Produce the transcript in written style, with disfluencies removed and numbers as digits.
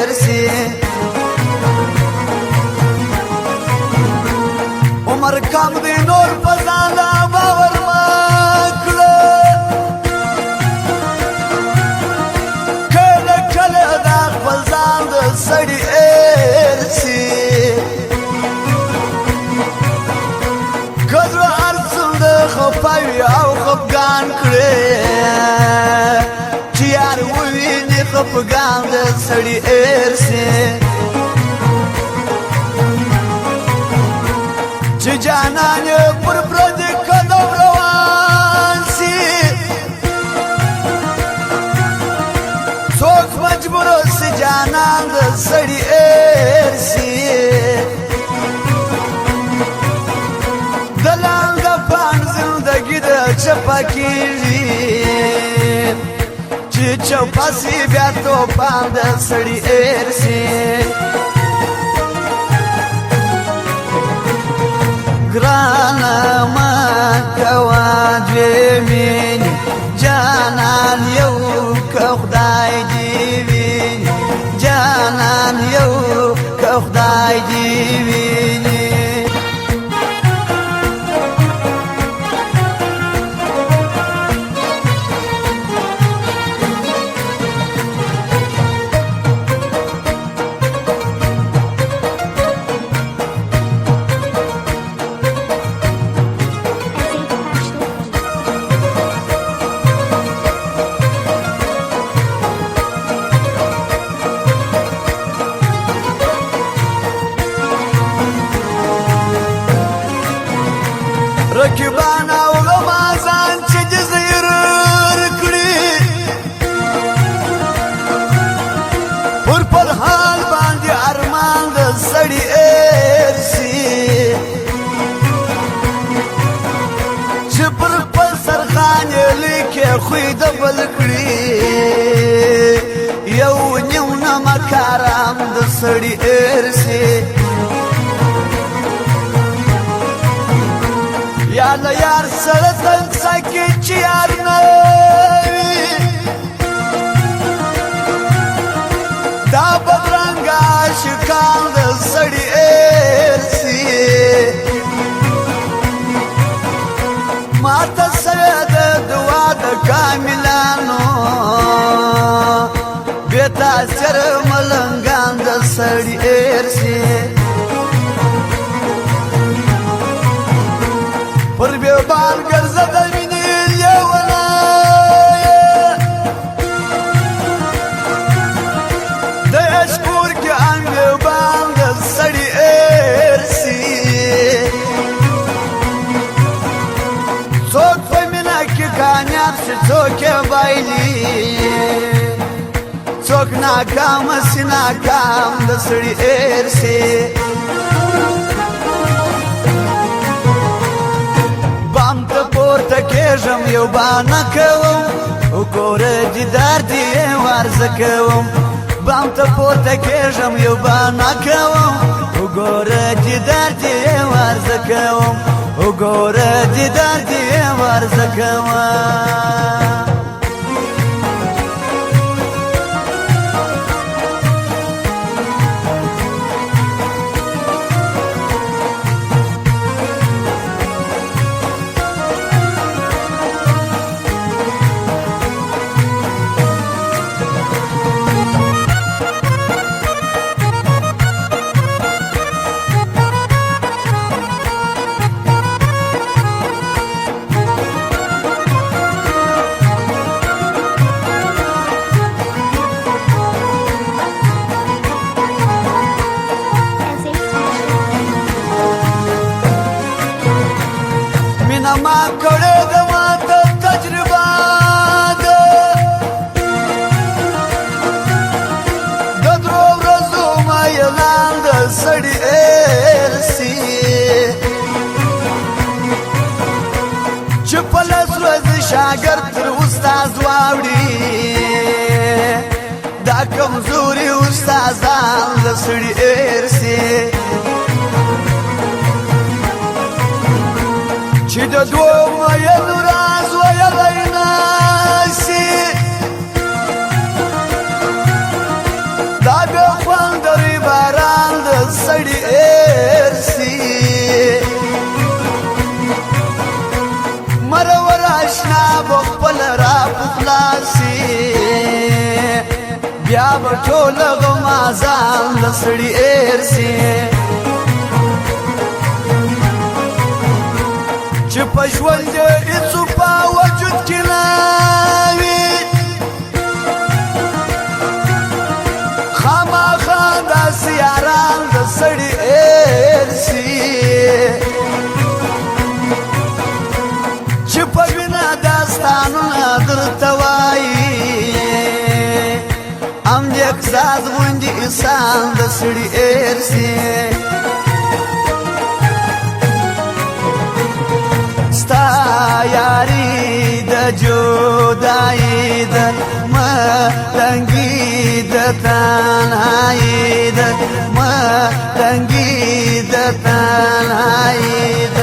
ارسي عمر کم دی نور پزان لا باور مکړه کله کله دا خپل ځان د سړي ارسي کزړه ارسم د خفاوي او خفګان کړې چې یار وویني خفګان د سړي ارسي چې جانان یې پر پردي قدم روان سي څوک مجبور سي جانان د سړي ارسي دلال د پان زندګي د چپا کېږي چې چوپا سي بیا توپان د سړي ارسي گرانا ما کوا دوی مینی جانان یو که خدای دی وینی جانان یو که خدای دی وینی رکبان او غمازان چې جزیر کړي پر پر حال باندې ارمان د سړي ارسي چې پر خپل سرخان لیکې خوی د بل کړي یو نیو نمک آرام د سړي ارسي یا له یار سره تنګ سکي چې یار نه وي دا بدرنګه عاشقان د سړي ارسي ماته سره د دعا د کاملانو بې تاثیره ملنګان د سړي ارسي پر بیوبان ګرځه د مینې لیونه د عشق کور کې ان بیوبان د سړي ارسي څوک په مینه کې کامیاب شي څوک یې بایلي څوک ناکام سي ناکام د سړي ارسي پورته کېږم یو بانه کوم وګوره دیدار دې ورزه کوم بام ته پورته کېږم یو بانه کوم وګوره دیدار دې ورزه کوم وګوره دیدار دې ورزه کوم ما کړه د ماته تجربه ده د درو ورځو ما اعلان د سړي ارسي چې په لاس ورځ شاګرد تر استاد واوړي دا کمزوري استادان د سړي ارسي چې د دوو مینو راز ویلی نشي دا خواږه خوندوي باران د سړي ارسي مرور اشنا بخپل را پخلاسي بیا به ټول غمازان د سړي ارسي چې په ژوند هېڅو په وجود کې نه وي خامخا داسې یاران د سړي ارسي چې په وینه داستانونه درته وایي امجد زاد غوندې انسان د سړي ارسي ستا یاري د جدایي د ملنګي د تنهایي د ملنګي د تنهایي د